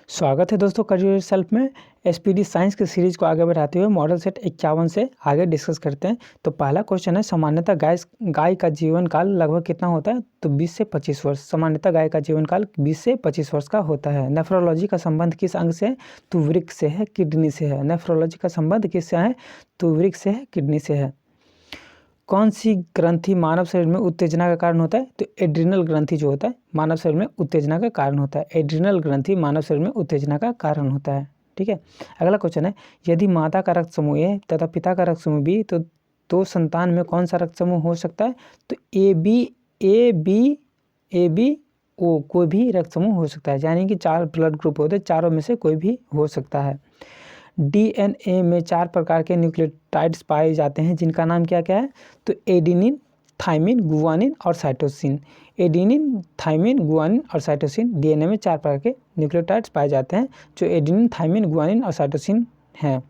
स्वागत है दोस्तों करियर सेल्फ में। एसपीडी साइंस की सीरीज को आगे बढ़ाते हुए मॉडल सेट 51 से आगे डिस्कस करते हैं। तो पहला क्वेश्चन है, सामान्यतः गाय का जीवन काल लगभग कितना होता है? तो 20 से 25 वर्ष। सामान्यतः गाय का जीवन काल 20 से 25 वर्ष का होता है। नेफ्रोलॉजी का संबंध किस अंग से है? तो वृक्क से है, किडनी से है। नेफ्रोलॉजी का संबंध किससे है? तो वृक्क से है, किडनी से है। कौन सी ग्रंथि मानव शरीर में उत्तेजना का कारण होता है? तो एड्रिनल ग्रंथि जो होता है मानव शरीर में उत्तेजना का कारण होता है। एड्रिनल ग्रंथि मानव शरीर में उत्तेजना का कारण होता है। ठीक है। अगला क्वेश्चन है, यदि माता का रक्त समूह ए तथा पिता का रक्त समूह बी तो संतान में कौन सा रक्त समूह हो सकता है? तो ए बी ओ कोई भी रक्त समूह हो सकता है। यानी कि 4 ब्लड ग्रुप होते हैं, चारों में से कोई भी हो सकता है। डीएनए में 4 प्रकार के न्यूक्लियोटाइड्स पाए जाते हैं, जिनका नाम क्या क्या है? तो एडेनिन, थाइमिन, गुआनिन और साइटोसिन। एडेनिन, थाइमिन, गुआनिन और साइटोसिन। डीएनए में 4 प्रकार के न्यूक्लियोटाइड्स पाए जाते हैं, जो एडेनिन, थाइमिन, गुआनिन और साइटोसिन हैं।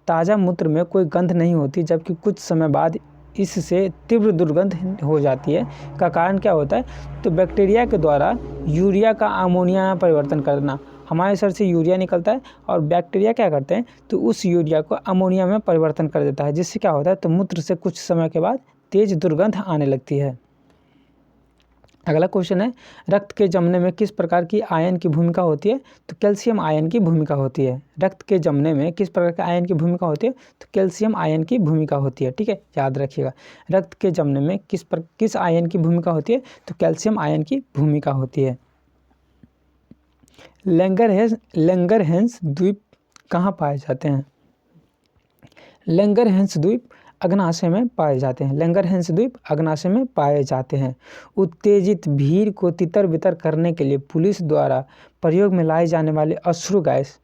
ताज़ा मूत्र में कोई गंध नहीं होती, जबकि कुछ समय बाद इससे तीव्र दुर्गंध हो जाती है। का कारण क्या होता है? तो बैक्टीरिया के द्वारा यूरिया का अमोनिया में परिवर्तन करना। हमारे शरीर से यूरिया निकलता है और बैक्टीरिया क्या करते हैं? तो उस यूरिया को अमोनिया में परिवर्तन कर देता है, जिससे क्या होता है? तो मूत्र से कुछ समय के बाद तेज दुर्गंध आने लगती है। अगला क्वेश्चन है, रक्त के जमने में किस प्रकार की आयन की भूमिका होती है? तो कैल्शियम आयन की भूमिका होती है। रक्त के जमने में किस प्रकार के आयन की भूमिका होती है? तो कैल्शियम आयन की भूमिका होती है। ठीक है, याद रखिएगा। रक्त के जमने में किस आयन की भूमिका होती है? तो कैल्शियम आयन की भूमिका होती है। लैंगरहैंस द्वीप कहाँ पाए जाते हैं? लैंगरहैंस द्वीप अग्नाशय में पाए जाते हैं। लैंगरहैंस द्वीप अग्नाशय में पाए जाते हैं। उत्तेजित भीड़ को तितर बितर करने के लिए पुलिस द्वारा प्रयोग में लाई जाने वाली अश्रु गैस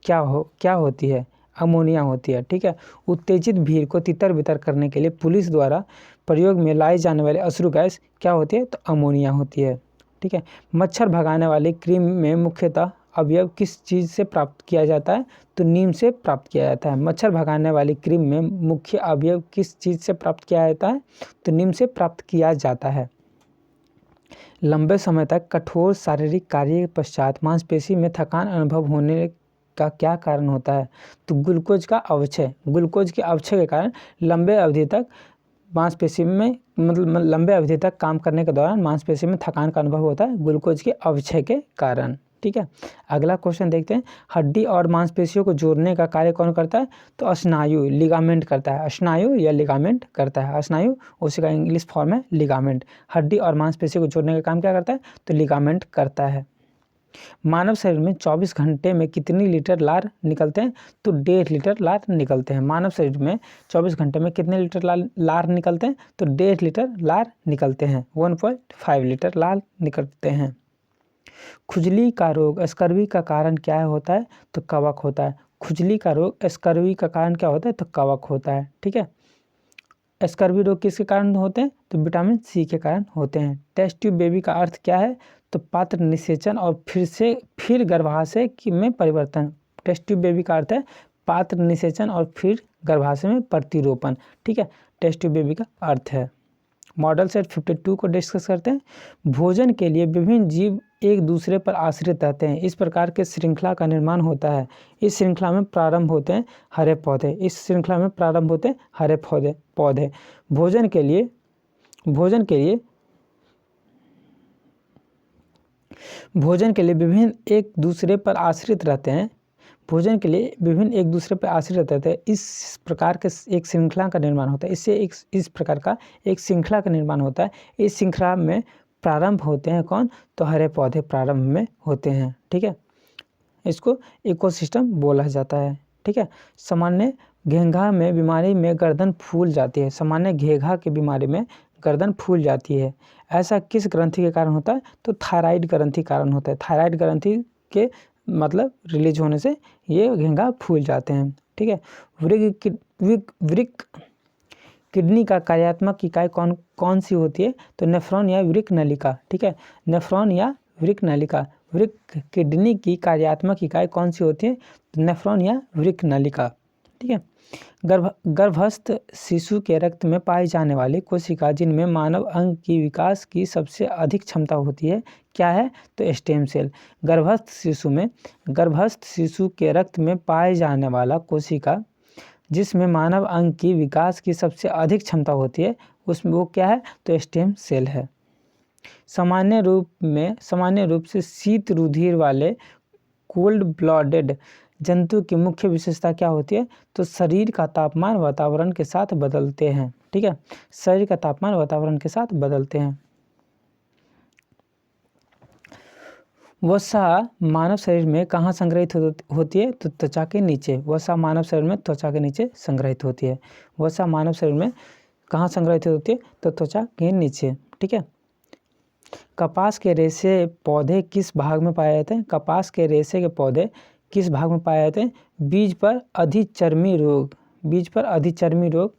क्या होती है? अमोनिया होती है। ठीक है। उत्तेजित भीड़ को तितर बितर करने के लिए पुलिस द्वारा प्रयोग में लाई जाने वाली अश्रु गैस क्या होती है? तो अमोनिया होती है। ठीक है। मच्छर भगाने वाली क्रीम में मुख्यतः अवयव किस चीज़ से प्राप्त किया जाता है? तो नीम से प्राप्त किया जाता है। मच्छर भगाने वाली क्रीम में मुख्य अवयव किस चीज़ से प्राप्त किया जाता है? तो नीम से प्राप्त किया जाता है। लंबे समय तक कठोर शारीरिक कार्य के पश्चात मांसपेशी में थकान अनुभव होने का क्या कारण होता है? तो ग्लूकोज का अवक्षय। ग्लूकोज के अवक्षय के कारण लंबे अवधि तक मांसपेशी में लंबे अवधि तक काम करने के दौरान मांसपेशी में थकान का अनुभव होता है, ग्लूकोज के अवक्षय के कारण। ठीक है। अगला क्वेश्चन देखते हैं, हड्डी और मांसपेशियों को जोड़ने का कार्य कौन करता है? तो स्नायु, लिगामेंट करता है। स्नायु या लिगामेंट करता है। स्नायु उसी का इंग्लिश फॉर्म है लिगामेंट। हड्डी और मांसपेशियों को जोड़ने का काम क्या करता है? तो लिगामेंट करता है। मानव शरीर में 24 घंटे में कितनी लीटर लार निकलते हैं? तो 1.5 लीटर लार निकलते हैं। मानव शरीर में 24 घंटे में कितने लीटर लार निकलते हैं? तो 1.5 लीटर लार निकलते हैं। 1.5 लीटर लार निकलते हैं। खुजली का रोग स्कर्वी का कारण क्या होता है? तो कवक होता है। खुजली का रोग स्कर्वी का कारण क्या होता है? तो कवक होता है। ठीक है। स्कर्वी रोग किसके कारण होते हैं? तो विटामिन सी के कारण होते हैं। टेस्ट ट्यूब बेबी का अर्थ क्या है? तो पात्र निषेचन और फिर गर्भाशय में परिवर्तन। टेस्ट ट्यूब बेबी का अर्थ है पात्र निषेचन और फिर गर्भाशय में प्रतिरोपण। ठीक है, टेस्ट ट्यूब बेबी का अर्थ है। मॉडल सेट 52 को डिस्कस करते हैं। भोजन के लिए विभिन्न जीव एक दूसरे पर आश्रित रहते हैं, इस प्रकार के श्रृंखला का निर्माण होता है। इस श्रृंखला में प्रारंभ होते हैं हरे पौधे। भोजन के लिए विभिन्न एक दूसरे पर आश्रित रहते हैं। इस प्रकार के एक श्रृंखला का निर्माण होता है। इस प्रकार का एक श्रृंखला का निर्माण होता है। इस श्रृंखला में प्रारंभ होते हैं कौन? तो हरे पौधे प्रारंभ में होते हैं। ठीक है, इसको इकोसिस्टम बोला जाता है। ठीक है। सामान्य घेंघा में बीमारी में गर्दन फूल जाती है। सामान्य घेंघा की बीमारी में गर्दन फूल जाती है। ऐसा किस ग्रंथि के कारण होता है? तो थायराइड ग्रंथि कारण होता है। थायराइड ग्रंथि के रिलीज होने से ये घेंघा फूल जाते हैं। ठीक है। वृक्क किडनी का कार्यात्मक इकाई कौन सी होती है? तो नेफ्रॉन या वृक्क नलिका। ठीक है, नेफ्रॉन या वृक्क नलिका। वृक्क किडनी की कार्यात्मक इकाई कौन सी होती है? तो नेफ्रॉन या वृक्क नलिका। ठीक है। गर्भस्थ शिशु के रक्त में पाई जाने वाली कोशिका जिनमें मानव अंग की विकास की सबसे अधिक क्षमता होती है क्या है, तो स्टेम सेल। गर्भस्थ शिशु के रक्त में पाए जाने वाला कोशिका जिसमें मानव अंग की विकास की सबसे अधिक क्षमता होती है उसमें वो क्या है, तो स्टेम सेल है। सामान्य रूप से शीत रुधिर वाले कोल्ड ब्लडेड जंतु की मुख्य विशेषता क्या होती है, तो शरीर का तापमान वातावरण के साथ बदलते हैं। ठीक है, शरीर का तापमान वातावरण के साथ बदलते हैं। वसा मानव शरीर में कहाँ संग्रहित होती है, तो त्वचा के नीचे। वसा मानव शरीर में त्वचा के नीचे संग्रहित होती है। वसा मानव शरीर में कहाँ संग्रहित होती है, तो त्वचा के नीचे। ठीक है। कपास के रेशे पौधे किस भाग में पाए जाते हैं, कपास के रेशे के पौधे किस भाग में पाए जाते हैं, बीज पर अधिचर्मी रोग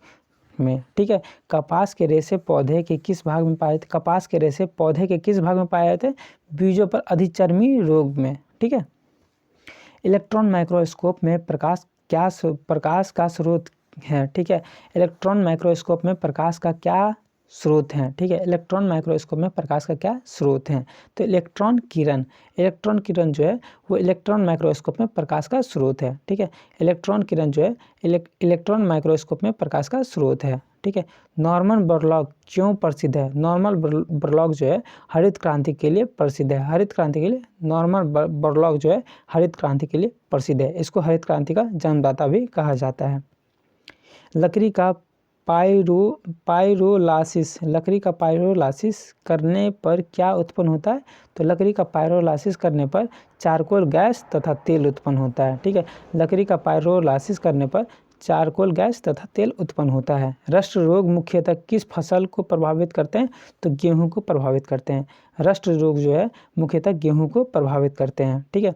में। ठीक है, कपास के रेशे पौधे के किस भाग में पाए जाते हैं, कपास के रेशे पौधे के किस भाग में पाए जाते हैं, बीजों पर अधिचर्मी रोग में। ठीक है। इलेक्ट्रॉन माइक्रोस्कोप में प्रकाश का स्रोत है। ठीक है, इलेक्ट्रॉन माइक्रोस्कोप में प्रकाश का क्या स्रोत हैं। ठीक है, इलेक्ट्रॉन माइक्रोस्कोप में प्रकाश का क्या स्रोत हैं, तो इलेक्ट्रॉन किरण जो है वो इलेक्ट्रॉन माइक्रोस्कोप में प्रकाश का स्रोत है। ठीक है, इलेक्ट्रॉन किरण जो है इलेक्ट्रॉन माइक्रोस्कोप में प्रकाश का स्रोत है। ठीक है। नॉर्मन बोरलॉग क्यों प्रसिद्ध है, नॉर्मन बोरलॉग जो है हरित क्रांति के लिए प्रसिद्ध है। हरित क्रांति के लिए नॉर्मन बोरलॉग जो है हरित क्रांति के लिए प्रसिद्ध है। इसको हरित क्रांति का जन्मदाता भी कहा जाता है। लकड़ी का पाइरोलासिस करने पर क्या उत्पन्न होता है, तो लकड़ी का पाइरोलासिस करने पर चारकोल गैस तथा तेल उत्पन्न होता है। ठीक है, लकड़ी का पाइरोलासिस करने पर चारकोल गैस तथा तेल उत्पन्न होता है। रस्ट रोग मुख्यतः किस फसल को प्रभावित करते हैं, तो गेहूं को प्रभावित करते हैं। रस्ट रोग जो है मुख्यतः गेहूं को प्रभावित करते हैं। ठीक है।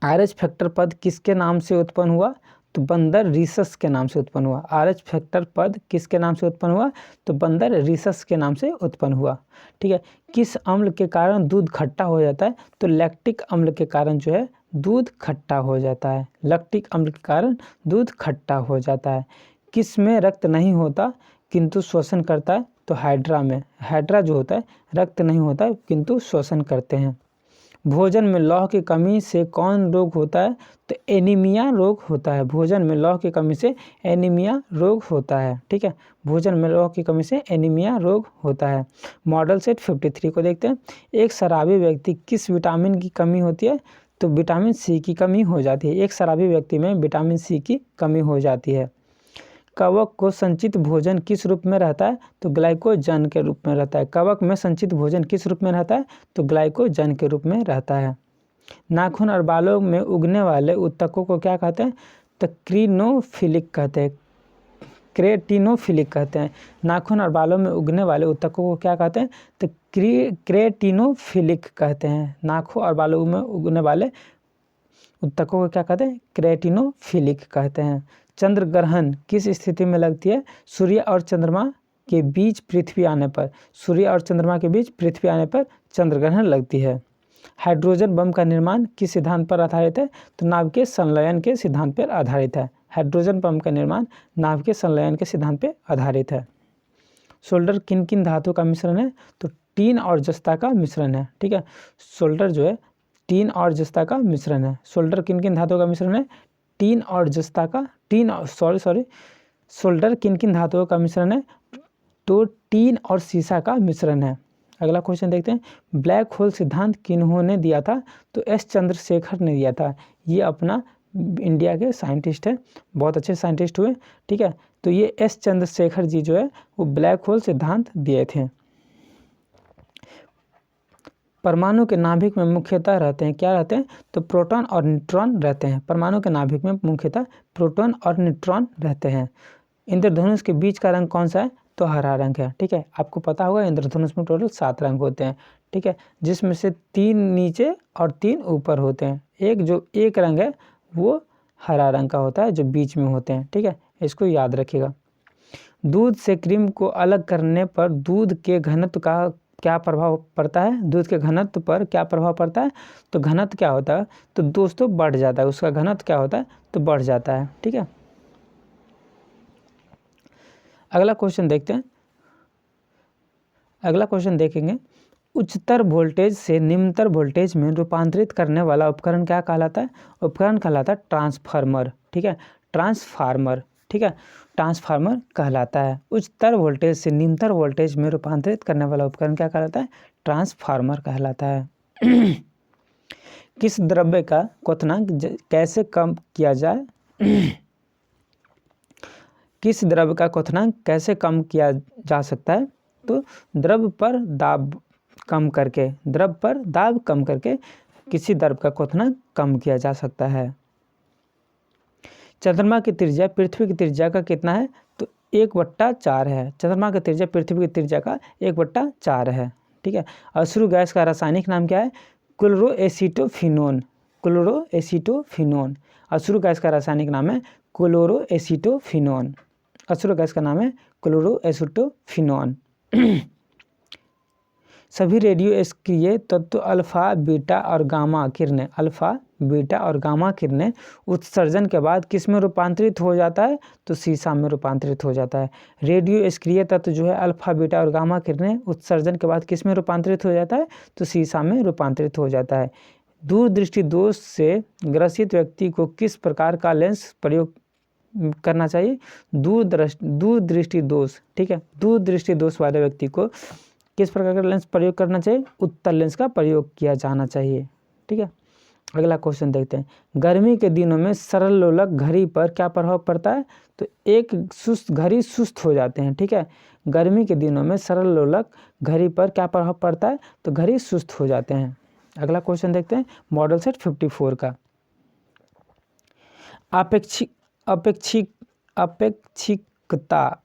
आरएच फैक्टर पद किसके नाम से उत्पन्न हुआ, तो बंदर रीसस के नाम से उत्पन्न हुआ। आरएच फैक्टर पद किसके नाम से उत्पन्न हुआ, तो बंदर रीसस के नाम से उत्पन्न हुआ। ठीक है। किस अम्ल के कारण दूध खट्टा हो जाता है, तो लैक्टिक अम्ल के कारण जो है दूध खट्टा हो जाता है। लैक्टिक अम्ल के कारण दूध खट्टा हो जाता है। किस में रक्त नहीं होता किंतु श्वसन करता है, तो हाइड्रा में। हाइड्रा जो होता है रक्त नहीं होता है किंतु श्वसन करते हैं। भोजन में लौह की कमी से कौन रोग होता है, तो एनीमिया रोग होता है। भोजन में लौह की कमी से एनीमिया रोग होता है। ठीक है, भोजन में लौह की कमी से एनीमिया रोग होता है। मॉडल सेट 53 को देखते हैं। एक शराबी व्यक्ति किस विटामिन की कमी होती है, तो विटामिन सी की कमी हो जाती है। एक शराबी व्यक्ति में विटामिन सी की कमी हो जाती है। कवक को संचित भोजन किस रूप में रहता है, तो ग्लाइकोजन के रूप में रहता है। कवक में संचित भोजन किस रूप में रहता है, तो ग्लाइकोजन के रूप में रहता है। नाखून और बालों में उगने वाले ऊतकों को क्या कहते हैं, तो क्रीनोफिलिक कहते हैं। क्रेटिनोफिलिक कहते हैं। नाखून और बालों में उगने वाले ऊतकों को क्या कहते हैं, तो क्रेटिनोफिलिक कहते हैं। नाखून और बालों में उगने वाले ऊतकों को क्या कहते हैं, क्रेटिनोफिलिक कहते हैं। चंद्र ग्रहण किस स्थिति में लगती है, सूर्य और चंद्रमा के बीच पृथ्वी आने पर। सूर्य और चंद्रमा के बीच पृथ्वी आने पर चंद्र ग्रहण लगती है। हाइड्रोजन बम का निर्माण किस सिद्धांत पर आधारित है, तो नाभिकीय संलयन के सिद्धांत पर आधारित है। हाइड्रोजन बम का निर्माण नाभिकीय संलयन के सिद्धांत पर आधारित है। सोल्डर किन किन धातु का मिश्रण है, तो टीन और जस्ता का मिश्रण है। ठीक है, सोल्डर जो है टीन और जस्ता का मिश्रण है। सोल्डर किन किन धातुओं का मिश्रण है, टीन और जस्ता का सोल्डर किन किन धातुओं का मिश्रण है, तो टीन और सीसा का मिश्रण है। अगला क्वेश्चन देखते हैं। ब्लैक होल सिद्धांत किन्होंने दिया था, तो एस चंद्रशेखर ने दिया था। ये अपना इंडिया के साइंटिस्ट है, बहुत अच्छे साइंटिस्ट हुए। ठीक है, तो ये एस चंद्रशेखर जी जो है वो ब्लैक होल सिद्धांत दिए थे। परमाणु के नाभिक में मुख्यतः रहते हैं, क्या रहते हैं, तो प्रोटॉन और न्यूट्रॉन रहते हैं। परमाणु के नाभिक में मुख्यतः प्रोटॉन और न्यूट्रॉन रहते हैं। इंद्रधनुष के बीच का रंग कौन सा है, तो हरा रंग है। ठीक है, आपको पता होगा इंद्रधनुष में टोटल 7 रंग होते हैं। ठीक है, जिसमें से 3 नीचे और 3 ऊपर होते हैं। एक रंग है वो हरा रंग का होता है जो बीच में होते हैं। ठीक है, इसको याद रखिएगा। दूध से क्रीम को अलग करने पर दूध के घनत्व का क्या प्रभाव पड़ता है, दूध के घनत्व पर क्या प्रभाव पड़ता है, तो घनत्व क्या होता है, तो दोस्तों बढ़ जाता है, उसका घनत्व क्या होता है, तो बढ़ जाता है। ठीक है, अगला क्वेश्चन देखते हैं। अगला क्वेश्चन देखेंगे, उच्चतर वोल्टेज से निम्नतर वोल्टेज में रूपांतरित करने वाला उपकरण क्या कहलाता है, उपकरण कहलाता है ट्रांसफार्मर। ठीक है, ट्रांसफार्मर, ठीक है, ट्रांसफार्मर कहलाता है। उच्चतर वोल्टेज से निम्नतर वोल्टेज में रूपांतरित करने वाला उपकरण क्या कहलाता है, ट्रांसफार्मर कहलाता है। किस द्रव्य का क्वथनांक कैसे कम किया जाए, किस द्रव्य का क्वथनांक कैसे कम किया जा सकता है, तो द्रव पर दाब कम करके, द्रव पर दाब कम करके किसी द्रव का क्वथनांक कम किया जा सकता है। चंद्रमा की त्रिज्या पृथ्वी की त्रिज्या का कितना है, तो 1/4 है। चंद्रमा की त्रिज्या पृथ्वी की त्रिज्या का 1/4 है। ठीक है, अश्रु गैस का रासायनिक नाम क्या है, क्लोरोएसिटोफिनोन, क्लोरोएसिटोफिनोन। अश्रु गैस का रासायनिक नाम है क्लोरोएसिटोफिनोन, अश्रु गैस का नाम है क्लोरोएसिटोफिनोन। सभी रेडियो सक्रिय तत्व अल्फा बीटा और गामा किरणें, अल्फा बीटा और गामा किरणें उत्सर्जन के बाद किस में रूपांतरित हो जाता है, तो सीसा में रूपांतरित हो जाता है। रेडियो सक्रिय तत्व जो है अल्फा बीटा और गामा किरणें उत्सर्जन के बाद किस में रूपांतरित हो जाता है, तो सीसा में रूपांतरित हो जाता है। दूरदृष्टि दोष से ग्रसित व्यक्ति को किस प्रकार का लेंस प्रयोग करना चाहिए, दूरदृष्टि दोष, ठीक है, दूरदृष्टि दोष वाले व्यक्ति को किस प्रकार का लेंस प्रयोग करना चाहिए, उत्तल लेंस का प्रयोग किया जाना चाहिए। ठीक है, अगला क्वेश्चन देखते हैं। गर्मी के दिनों में सरल लोलक घड़ी पर क्या प्रभाव पड़ता है, तो एक सुस्त घड़ी सुस्त हो जाते हैं। ठीक है, गर्मी के दिनों में सरल लोलक घड़ी पर क्या प्रभाव पड़ता है, तो घड़ी सुस्त हो जाते हैं। अगला क्वेश्चन देखते हैं मॉडल सेट 54 का।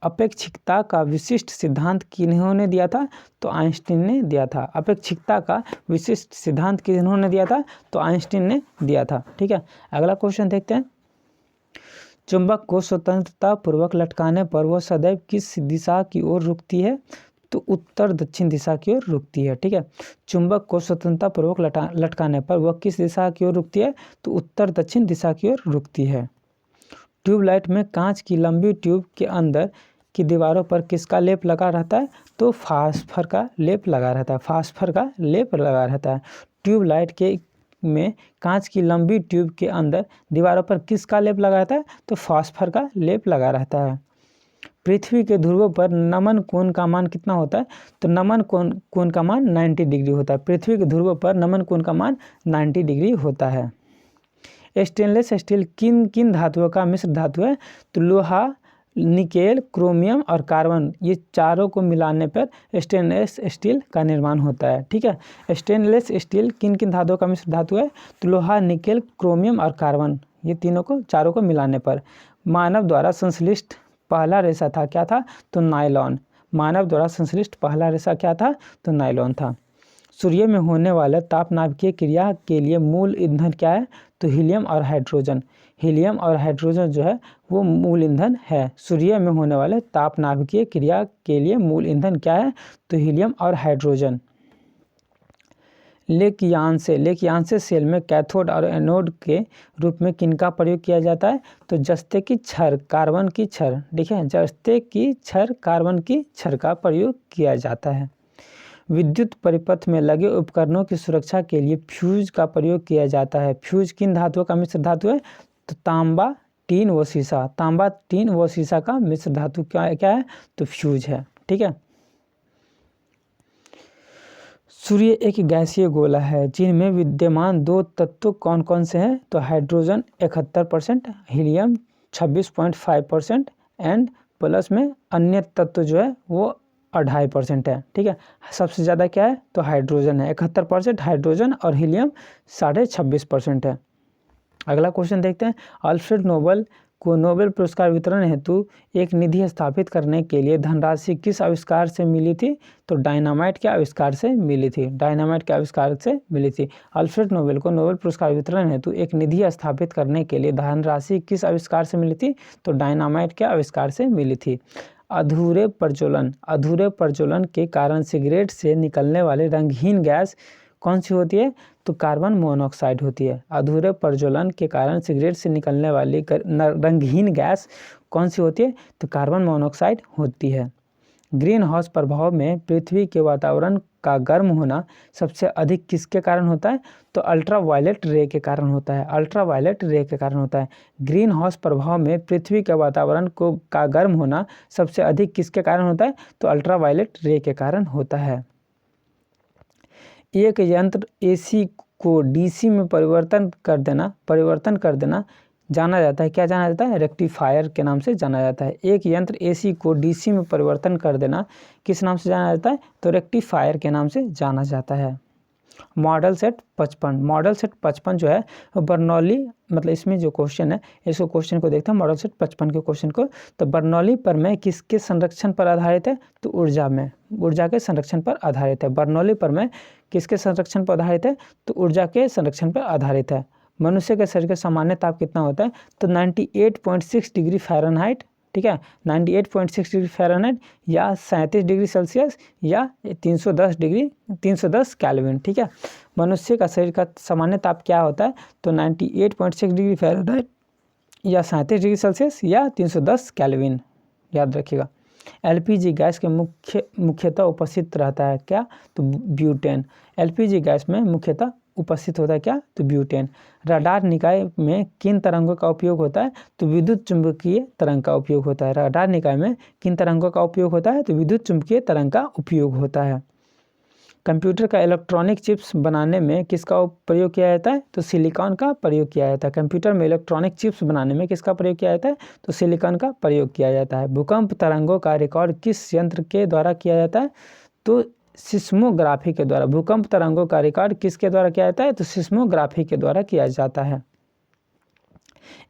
अपेक्षिकता का विशिष्ट सिद्धांत किन्होंने दिया था, तो आइंस्टीन ने दिया था। अपेक्षिकता का विशिष्ट सिद्धांत किन्होंने दिया था, तो आइंस्टीन ने दिया था। ठीक है, अगला क्वेश्चन देखते हैं। चुंबक को स्वतंत्रता पूर्वक लटकाने पर वह सदैव किस दिशा की ओर रुकती है, तो उत्तर दक्षिण दिशा की ओर रुकती है। ठीक है, चुंबक को स्वतंत्रता पूर्वक लटकाने पर वह किस दिशा की ओर रुकती है, तो उत्तर दक्षिण दिशा की ओर रुकती है। ट्यूबलाइट में कांच की लंबी ट्यूब के अंदर की दीवारों पर किसका लेप लगा रहता है, तो फास्फर का लेप लगा रहता है, फास्फर का लेप लगा रहता है। ट्यूबलाइट के में कांच की लंबी ट्यूब के अंदर दीवारों पर किसका लेप लगा रहता है, तो फास्फर का लेप लगा रहता है। पृथ्वी के ध्रुवों पर नमन कोण का मान कितना होता है, तो नमन कोण का मान 90 डिग्री होता है। पृथ्वी के ध्रुवों पर नमन कोण का मान 90 डिग्री होता है। स्टेनलेस स्टील किन किन धातुओं का मिश्र धातु है, तो लोहा, निकेल, क्रोमियम और कार्बन, ये चारों को मिलाने पर स्टेनलेस स्टील का निर्माण होता है। ठीक है, स्टेनलेस स्टील किन किन धातुओं का मिश्र धातु है, तो लोहा, निकेल, क्रोमियम और कार्बन, ये चारों को मिलाने पर। मानव द्वारा संश्लिष्ट पहला रेशा था, क्या था, तो नायलॉन। मानव द्वारा संश्लिष्ट पहला रेशा क्या था, तो नायलॉन था। सूर्य में होने वाले तापनाभिकीय क्रिया के लिए मूल ईंधन क्या है, तो हीलियम और हाइड्रोजन। हीलियम और हाइड्रोजन जो है वो मूल ईंधन है। सूर्य में होने वाले तापनाभिकीय क्रिया के लिए मूल ईंधन क्या है, तो हीलियम और हाइड्रोजन। लेकयांश सेल में कैथोड और एनोड के रूप में किनका प्रयोग किया जाता है, तो जस्ते की छड़, कार्बन की छड़, देखिए जस्ते की छड़, कार्बन की छड़ का प्रयोग किया जाता है। विद्युत परिपथ में लगे उपकरणों की सुरक्षा के लिए फ्यूज का प्रयोग किया जाता है। फ्यूज किन धातुओं का मिश्र धातु है, तो तांबा, टीन व सीसा। तांबा, टीन व सीसा का मिश्र धातु क्या है, तो फ्यूज है। ठीक है, सूर्य एक गैसीय गोला है जिनमें विद्यमान दो तत्व कौन कौन से हैं, तो हाइड्रोजन 71%, हीलियम 26.5% एंड प्लस में अन्य तत्व जो है वो 2.5% है। ठीक है, सबसे ज़्यादा क्या है, तो हाइड्रोजन है, 71% हाइड्रोजन और हीलियम 26.5% है। अगला क्वेश्चन देखते हैं। अल्फ्रेड नोबेल को नोबेल पुरस्कार वितरण हेतु एक निधि स्थापित करने के लिए धनराशि किस आविष्कार से मिली थी, तो डायनामाइट के आविष्कार से मिली थी। डायनामाइट के आविष्कार से मिली थी। अल्फ्रेड नोबेल को नोबेल पुरस्कार वितरण हेतु एक निधि स्थापित करने के लिए धनराशि किस आविष्कार से मिली थी, तो डायनामाइट के आविष्कार से मिली थी। अधूरे प्रज्वलन के कारण सिगरेट से निकलने वाली रंगहीन गैस कौन सी होती है? तो कार्बन मोनोऑक्साइड होती है। अधूरे प्रज्वलन के कारण सिगरेट से निकलने वाली रंगहीन गैस कौन सी होती है? तो कार्बन मोनोऑक्साइड होती है। ग्रीन हाउस प्रभाव में पृथ्वी के वातावरण का गर्म होना सबसे अधिक किसके कारण होता है? तो अल्ट्रावायलेट रे के कारण होता है। अल्ट्रावायलेट रे के कारण होता है। ग्रीन हाउस प्रभाव में पृथ्वी के वातावरण का गर्म होना सबसे अधिक किसके कारण होता है? तो अल्ट्रावायलेट रे के कारण होता है। एक यंत्र एसी को डीसी में परिवर्तन कर देना जाना जाता है, क्या जाना जाता है? रेक्टिफायर के नाम से जाना जाता है। एक यंत्र एसी को डीसी में परिवर्तन कर देना किस नाम से जाना जाता है? तो रेक्टिफायर के नाम से जाना जाता है। मॉडल सेट 55 जो है बर्नौली, मतलब इसमें जो क्वेश्चन है इसको क्वेश्चन को देखते हैं मॉडल सेट 55 के क्वेश्चन को। तो बर्नौली प्रमेय किसके संरक्षण पर आधारित है? तो ऊर्जा के संरक्षण पर आधारित है। बर्नौली प्रमेय किसके संरक्षण पर आधारित है? तो ऊर्जा के संरक्षण पर आधारित है। मनुष्य के शरीर का सामान्य ताप कितना होता है? तो 98.6 डिग्री फ़ारेनहाइट, ठीक है, 98.6 डिग्री फ़ारेनहाइट या 37 डिग्री सेल्सियस या 310 केल्विन, ठीक है। मनुष्य का शरीर का सामान्य ताप क्या होता है? तो 98.6 डिग्री फ़ारेनहाइट या 37 डिग्री सेल्सियस या 310 केल्विन, याद रखिएगा। एलपीजी गैस के मुख्यतः उपस्थित रहता है क्या? तो ब्यूटेन। एलपीजी गैस में मुख्यतः उपस्थित होता है क्या? तो ब्यूटेन। रडार निकाय में किन तरंगों का उपयोग होता है? तो विद्युत चुंबकीय तरंग का उपयोग होता है। रडार निकाय में किन तरंगों का उपयोग होता है? तो विद्युत चुंबकीय तरंग का उपयोग होता है। कंप्यूटर का इलेक्ट्रॉनिक चिप्स बनाने में किसका प्रयोग किया जाता है? तो सिलिकॉन का प्रयोग किया जाता है। कंप्यूटर में इलेक्ट्रॉनिक चिप्स बनाने में किसका प्रयोग किया जाता है? तो सिलिकॉन का प्रयोग किया जाता है। भूकंप तरंगों का रिकॉर्ड किस यंत्र के द्वारा किया जाता है? तो सिस्मोग्राफी के द्वारा। भूकंप तरंगों का रिकॉर्ड किसके द्वारा किया जाता है? तो सिस्मोग्राफी के द्वारा किया जाता है।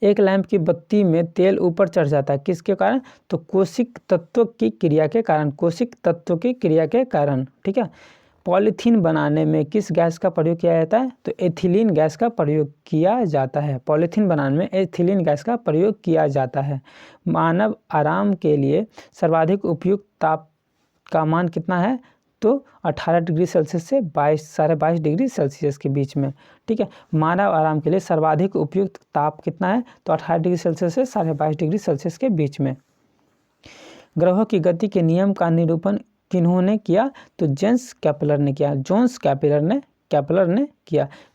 एक लैंप की बत्ती में तेल ऊपर चढ़ जाता है किसके कारण? तो कोशिक तत्व की क्रिया के कारण, ठीक है। पॉलीथीन बनाने में किस गैस का प्रयोग किया जाता है? तो एथिलीन गैस का प्रयोग किया जाता है। पॉलीथीन बनाने में एथिलीन गैस का प्रयोग किया जाता है। मानव आराम के लिए सर्वाधिक उपयुक्त ताप का मान कितना है? तो 18 डिग्री सेल्सियस से 22 डिग्री सेल्सियस के बीच में, ठीक है। मानव आराम के लिए सर्वाधिक उपयुक्त ताप कितना है? तो 18 डिग्री सेल्सियस से 22 डिग्री सेल्सियस के बीच में। ग्रहों की गति के नियम का निरूपण किन्होंने किया? तो जोन्स केपलर ने किया।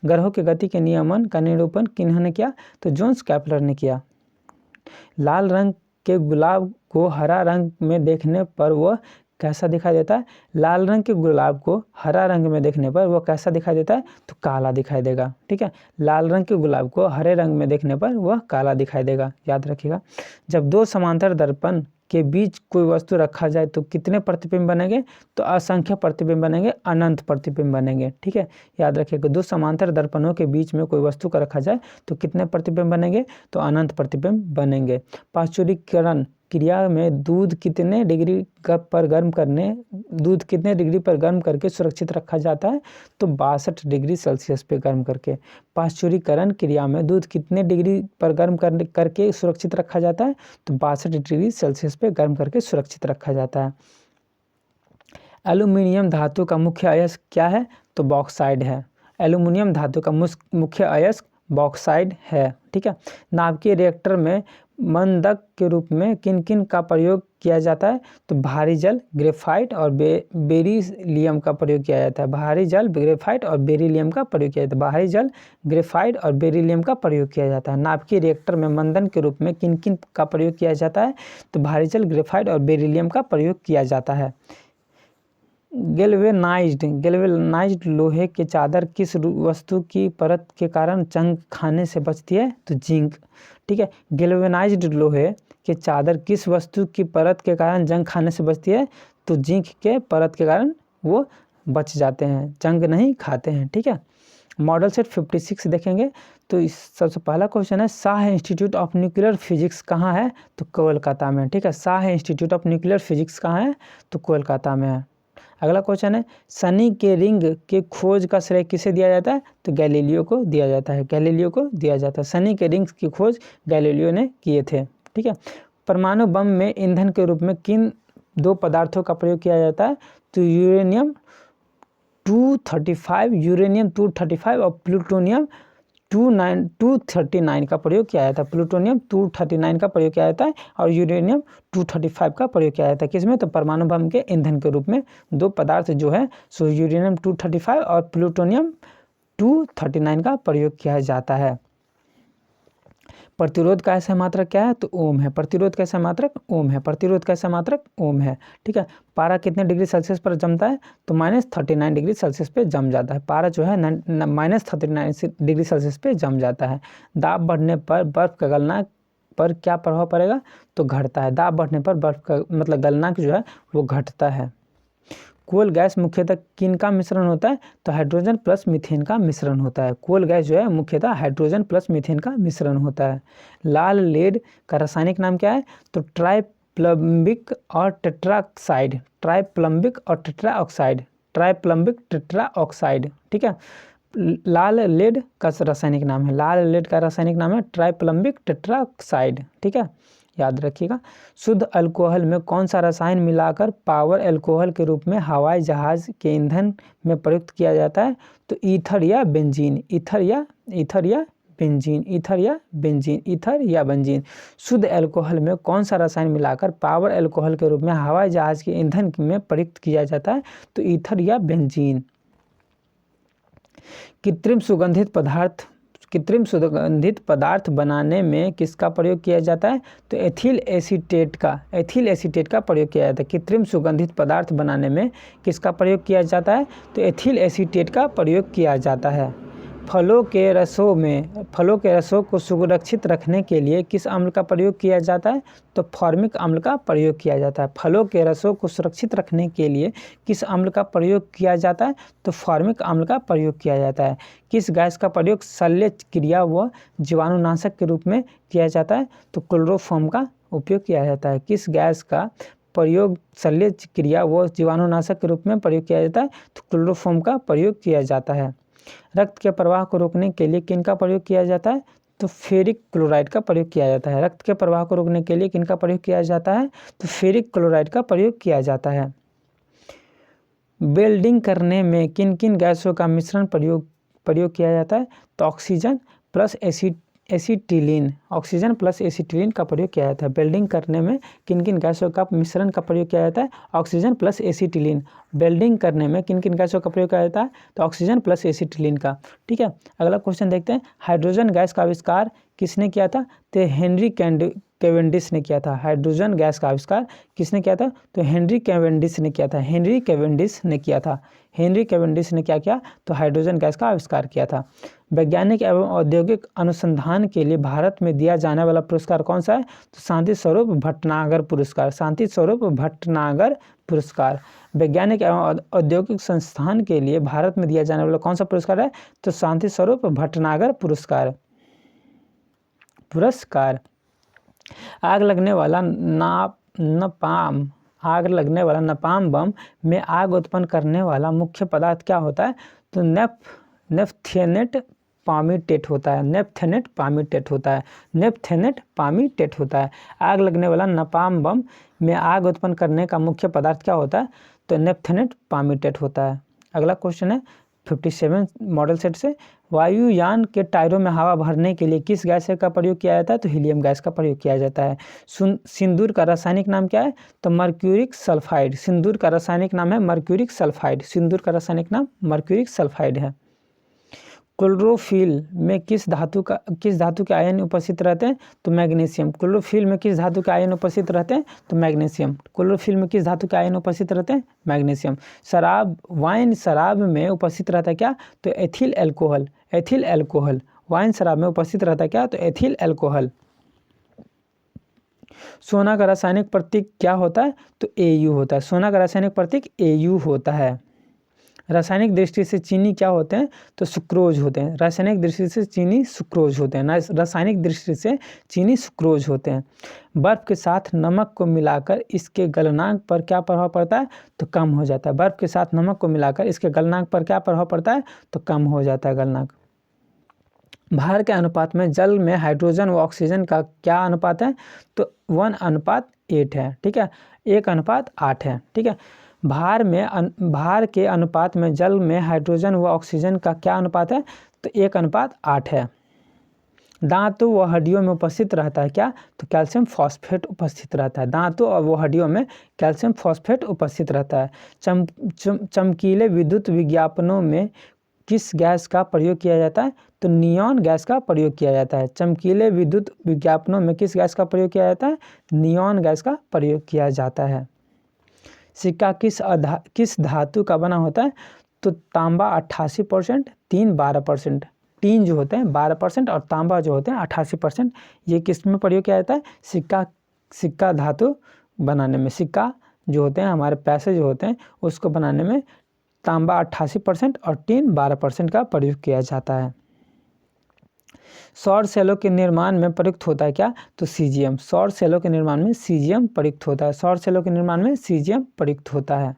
ग्रहों की गति के नियमन का निरूपण किन्होंने किया? तो जोन्स केपलर ने किया। लाल रंग के गुलाब को हरा रंग में देखने पर वह कैसा दिखाई देता है? लाल रंग के गुलाब को हरा रंग में देखने पर वह कैसा दिखाई देता है? तो काला दिखाई देगा, ठीक है। लाल रंग के गुलाब को हरे रंग में देखने पर वह काला दिखाई देगा, याद रखिएगा। जब दो समांतर दर्पण के बीच कोई वस्तु रखा जाए तो कितने प्रतिबिंब बनेंगे? तो असंख्य प्रतिबिंब बनेंगे, अनंत प्रतिबिंब बनेंगे, ठीक है, याद रखिएगा। दो समांतर दर्पणों के बीच में कोई वस्तु का रखा जाए तो कितने प्रतिबिंब बनेंगे? तो अनंत प्रतिबिंब बनेंगे। पाश्चुरीकरण क्रिया में दूध कितने डिग्री पर गर्म करके सुरक्षित रखा जाता है? तो 62 डिग्री सेल्सियस पे गर्म करके। पाश्चुरीकरण क्रिया में दूध कितने डिग्री पर गर्म करके सुरक्षित रखा जाता है? तो 62 डिग्री सेल्सियस पे गर्म करके सुरक्षित रखा जाता है। एल्यूमिनियम धातु का मुख्य अयस्क क्या है? तो बॉक्साइड है। एल्यूमिनियम धातु का मुख्य अयस्क बॉक्साइड है, ठीक है। नाभिकीय रिएक्टर में मंदक के रूप में किन का प्रयोग किया जाता है? तो भारी जल, ग्रेफाइट और बेरिलियम का प्रयोग किया जाता है। भारी जल, ग्रेफाइट और बेरिलियम का प्रयोग किया जाता है। भारी जल, ग्रेफाइट और बेरिलियम का प्रयोग किया जाता है। नाभिकीय रिएक्टर में मंदन के रूप में किन का प्रयोग किया जाता है? तो भारी जल, ग्रेफाइट और बेरिलियम का प्रयोग किया जाता है। गैल्वेनाइज्ड लोहे की चादर किस वस्तु की परत के कारण जंग खाने से बचती है? तो जिंक, ठीक है। गैल्वेनाइज्ड लोहे की चादर किस वस्तु की परत के कारण जंग खाने से बचती है? तो जिंक के परत के कारण वो बच जाते हैं, जंग नहीं खाते हैं, ठीक है। मॉडल सेट 56 देखेंगे तो इस सबसे पहला क्वेश्चन है, Shah institute of nuclear physics कहाँ है? तो कोलकाता में, ठीक है। Shah institute of nuclear physics कहाँ है? तो कोलकाता में है। अगला क्वेश्चन है, शनि के रिंग के खोज का श्रेय किसे दिया जाता है? तो गैलीलियो को दिया जाता है। शनि के रिंग की खोज गैलीलियो ने किए थे, ठीक है। परमाणु बम में ईंधन के रूप में किन दो पदार्थों का प्रयोग किया जाता है? तो यूरेनियम 235 और प्लूटोनियम 239 का प्रयोग किया जाता है। प्लूटोनियम 239 का प्रयोग किया जाता है और यूरेनियम 235 का प्रयोग किया जाता है। किसमें? तो परमाणु बम के ईंधन के रूप में दो पदार्थ जो है सो यूरेनियम 235 और प्लूटोनियम 239 का प्रयोग किया जाता है। प्रतिरोध का ऐसा मात्रक क्या है? तो ओम है। प्रतिरोध कैसा मात्रक? ओम है। प्रतिरोध कैसा मात्रक? ओम है। ठीक है। पारा कितने डिग्री सेल्सियस पर जमता है? तो -39 डिग्री सेल्सियस पे जम जाता है। पारा जो है -39 डिग्री सेल्सियस पे जम जाता है। दाब बढ़ने पर बर्फ का गलनांक पर क्या प्रभाव पड़ेगा? तो घटता है। दाब बढ़ने पर बर्फ का मतलब गलनांक जो है वो घटता है। कोल गैस मुख्यतः किन का मिश्रण होता है? तो हाइड्रोजन प्लस मीथेन का मिश्रण होता है। कोल गैस जो है मुख्यतः हाइड्रोजन प्लस मीथेन का मिश्रण होता है। लाल लेड का रासायनिक नाम क्या है? तो ट्राइप्लम्बिक और टेट्राऑक्साइड। ट्राइप्लम्बिक और टेट्राऑक्साइड। ट्राइप्लम्बिक टेट्राऑक्साइड। ठीक है। लाल लेड का रासायनिक नाम है, लाल लेड का रासायनिक नाम है ट्राइप्लम्बिक टेट्राऑक्साइड। ठीक है, याद रखिएगा। शुद्ध अल्कोहल में कौन सा रसायन मिलाकर पावर अल्कोहल के रूप में हवाई जहाज के ईंधन में प्रयुक्त किया जाता है? तो ईथर या बेंजीन। ईथर या बेंजीन। ईथर या बेंजीन। ईथर या बेंजीन। शुद्ध अल्कोहल में कौन सा रसायन मिलाकर पावर अल्कोहल के रूप में हवाई जहाज के ईंधन में प्रयुक्त किया जाता है? तो ईथर या बेंजीन। कृत्रिम सुगंधित पदार्थ बनाने में किसका प्रयोग किया जाता है? तो एथिल एसीटेट का प्रयोग किया जाता है। कृत्रिम सुगंधित पदार्थ बनाने में किसका प्रयोग किया जाता है? तो एथिल एसीटेट का प्रयोग किया जाता है। फलों के रसों को सुरक्षित रखने के लिए किस अम्ल का प्रयोग किया जाता है? तो फॉर्मिक अम्ल का प्रयोग किया जाता है। फलों के रसों को सुरक्षित रखने के लिए किस अम्ल का प्रयोग किया जाता है? तो फॉर्मिक अम्ल का प्रयोग किया जाता है। किस गैस का प्रयोग शल्य क्रिया व जीवाणुनाशक के रूप में किया जाता है? तो क्लोरोफॉर्म का उपयोग किया जाता है। किस गैस का प्रयोग शल्य क्रिया व जीवाणुनाशक के रूप में प्रयोग किया जाता है? तो क्लोरोफॉर्म का प्रयोग किया जाता है। रक्त के प्रवाह को रोकने के लिए किन का प्रयोग किया जाता है? तो फेरिक क्लोराइड का प्रयोग किया जाता है। रक्त के प्रवाह को रोकने के लिए किन का प्रयोग किया जाता है? तो फेरिक क्लोराइड का प्रयोग किया जाता है। वेल्डिंग करने में किन किन गैसों का मिश्रण प्रयोग किया जाता है? तो ऑक्सीजन प्लस एसिटिलीन का प्रयोग किया जाता है। वेल्डिंग करने में किन किन गैसों का मिश्रण का प्रयोग किया जाता है? Oxygen plus acetylene. वेल्डिंग करने में किन किन गैसों का प्रयोग किया जाता है? तो ऑक्सीजन प्लस एसिटिलीन का। ठीक है, अगला क्वेश्चन देखते हैं। हाइड्रोजन गैस का आविष्कार किसने किया था? तो हेनरी कैवेंडिश ने किया था। हाइड्रोजन गैस का आविष्कार किसने किया था? तो हेनरी कैवेंडिश ने किया था। हेनरी कैवेंडिश ने क्या किया? तो हाइड्रोजन गैस का आविष्कार किया था। वैज्ञानिक एवं औद्योगिक अनुसंधान के लिए भारत में दिया जाने वाला पुरस्कार कौन सा है? तो शांति स्वरूप भटनागर पुरस्कार। वैज्ञानिक एवं औद्योगिक संस्थान के लिए भारत में दिया जाने वाला कौन सा पुरस्कार है? तो शांति स्वरूप भटनागर पुरस्कार। आग लगने वाला नपाम बम में आग उत्पन्न करने वाला मुख्य पदार्थ क्या होता है? तो नेफ्थेनेट पामीटेट होता है। आग लगने वाला नपाम बम में आग उत्पन्न करने का मुख्य पदार्थ क्या होता है? तो नेफ्थेनेट पामीटेट होता है। अगला क्वेश्चन है 57 मॉडल सेट से। वायुयान के टायरों में हवा भरने के लिए किस गैस का प्रयोग किया जाता है? तो हीलियम गैस का प्रयोग किया जाता है। सिंदूर का रासायनिक नाम क्या है? तो मर्क्यूरिक सल्फाइड। सिंदूर का रासायनिक नाम है मर्क्यूरिक सल्फाइड है। क्लोरोफिल में किस धातु के आयन उपस्थित रहते हैं? तो मैग्नीशियम। क्लोरोफिल में किस धातु के आयन उपस्थित रहते हैं? तो मैग्नीशियम। वाइन शराब में उपस्थित रहता है क्या? तो एथिल अल्कोहल। वाइन शराब में उपस्थित रहता है क्या? तो एथिल अल्कोहल। सोना का रासायनिक प्रतीक क्या होता है? तो Au होता है। सोना का रासायनिक प्रतीक Au होता है। रासायनिक दृष्टि से चीनी क्या होते हैं? तो सुक्रोज होते हैं। रासायनिक दृष्टि से चीनी सुक्रोज होते हैं। बर्फ के साथ नमक को मिलाकर इसके गलनांक पर क्या प्रभाव पड़ता है? तो कम हो जाता है। बर्फ के साथ नमक को मिलाकर इसके गलनांक पर क्या प्रभाव पड़ता है? तो कम हो जाता है गलनांक। भार के अनुपात में जल में हाइड्रोजन व ऑक्सीजन का क्या अनुपात है? तो 1:8 है। ठीक है, 1:8 है। ठीक है, भार के अनुपात में जल में हाइड्रोजन व ऑक्सीजन का क्या अनुपात है? तो 1:8 है। दांतों व हड्डियों में उपस्थित रहता है क्या? तो कैल्शियम फॉस्फेट उपस्थित रहता है। दांतों और वो हड्डियों में कैल्शियम फॉस्फेट उपस्थित रहता है। चमकीले विद्युत विज्ञापनों में किस गैस का प्रयोग किया जाता है? तो नियॉन गैस का प्रयोग किया जाता है। चमकीले विद्युत विज्ञापनों में किस गैस का प्रयोग किया जाता है? नियॉन गैस का प्रयोग किया जाता है। सिक्का किस धातु का बना होता है? तो तांबा 88%, टीन 12%। टीन जो होते हैं 12% और तांबा जो होते हैं 88%। ये किस में प्रयोग किया जाता है? सिक्का धातु बनाने में। सिक्का जो होते हैं हमारे पैसे जो होते हैं उसको बनाने में तांबा 88% और टीन 12% का प्रयोग किया जाता है। सौर सेलों के निर्माण में प्रयुक्त होता है क्या? तो सीजियम। सौर सेलों के निर्माण में सीजियम प्रयुक्त होता है। सौर सेलों के निर्माण में सीजियम प्रयुक्त होता है।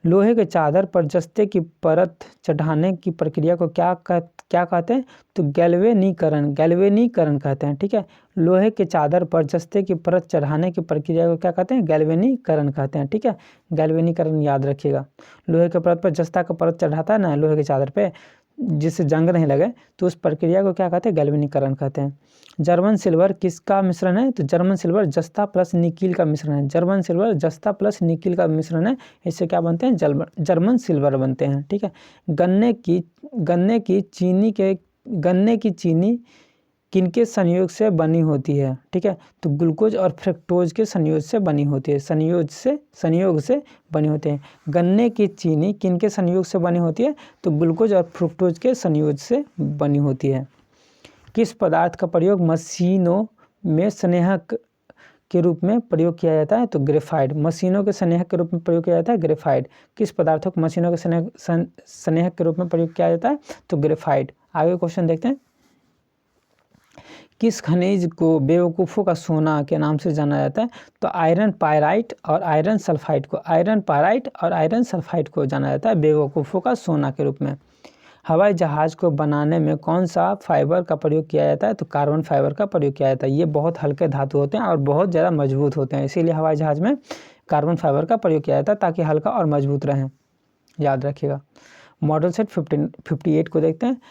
लोहे के चादर पर जस्ते की परत चढ़ाने की प्रक्रिया को क्या कहते हैं? तो गैल्वेनीकरण कहते हैं। ठीक है, लोहे के चादर पर जस्ते की परत चढ़ाने की प्रक्रिया को क्या कहते हैं? गैल्वेनीकरण कहते हैं। ठीक है, गैल्वेनीकरण याद रखिएगा। लोहे के परत पर जस्ता का परत चढ़ाता है ना लोहे के चादर पे, जिससे जंग नहीं लगे, तो उस प्रक्रिया को क्या कहते हैं? गैल्वेनीकरण कहते हैं। जर्मन सिल्वर किसका मिश्रण है? तो जर्मन सिल्वर जस्ता प्लस निकिल का मिश्रण है। जर्मन सिल्वर जस्ता प्लस निकिल का मिश्रण है। इससे क्या बनते हैं? जर्मन सिल्वर बनते हैं। ठीक है, गन्ने की चीनी किनके संयोग से बनी होती है? ठीक है, तो ग्लूकोज और फ्रक्टोज के संयोग से बनी होती है। संयोग से बनी होते हैं। गन्ने की चीनी किनके संयोग से बनी होती है? तो ग्लूकोज और फ्रक्टोज के संयोग से बनी होती है। किस पदार्थ का प्रयोग मशीनों में स्नेहक के रूप में प्रयोग किया जाता है? तो ग्रेफाइट। मशीनों के स्नेहक के रूप में प्रयोग किया जाता है ग्रेफाइट। किस पदार्थों को मशीनों के स्नेहक के रूप में प्रयोग किया जाता है? तो ग्रेफाइट। आगे क्वेश्चन देखते हैं। किस खनिज को बेवकूफ़ों का सोना के नाम से जाना जाता है? तो आयरन पायराइट और आयरन सल्फाइड को जाना जाता है बेवकूफ़ों का सोना के रूप में। हवाई जहाज़ को बनाने में कौन सा फाइबर का प्रयोग किया जाता है? तो कार्बन फाइबर का प्रयोग किया जाता है। ये बहुत हल्के धातु होते हैं और बहुत ज़्यादा मजबूत होते हैं, इसीलिए हवाई जहाज़ में कार्बन फाइबर का प्रयोग किया जाता है ताकि हल्का और मजबूत रहें। याद रखिएगा। मॉडल सेट 58 को देखते हैं।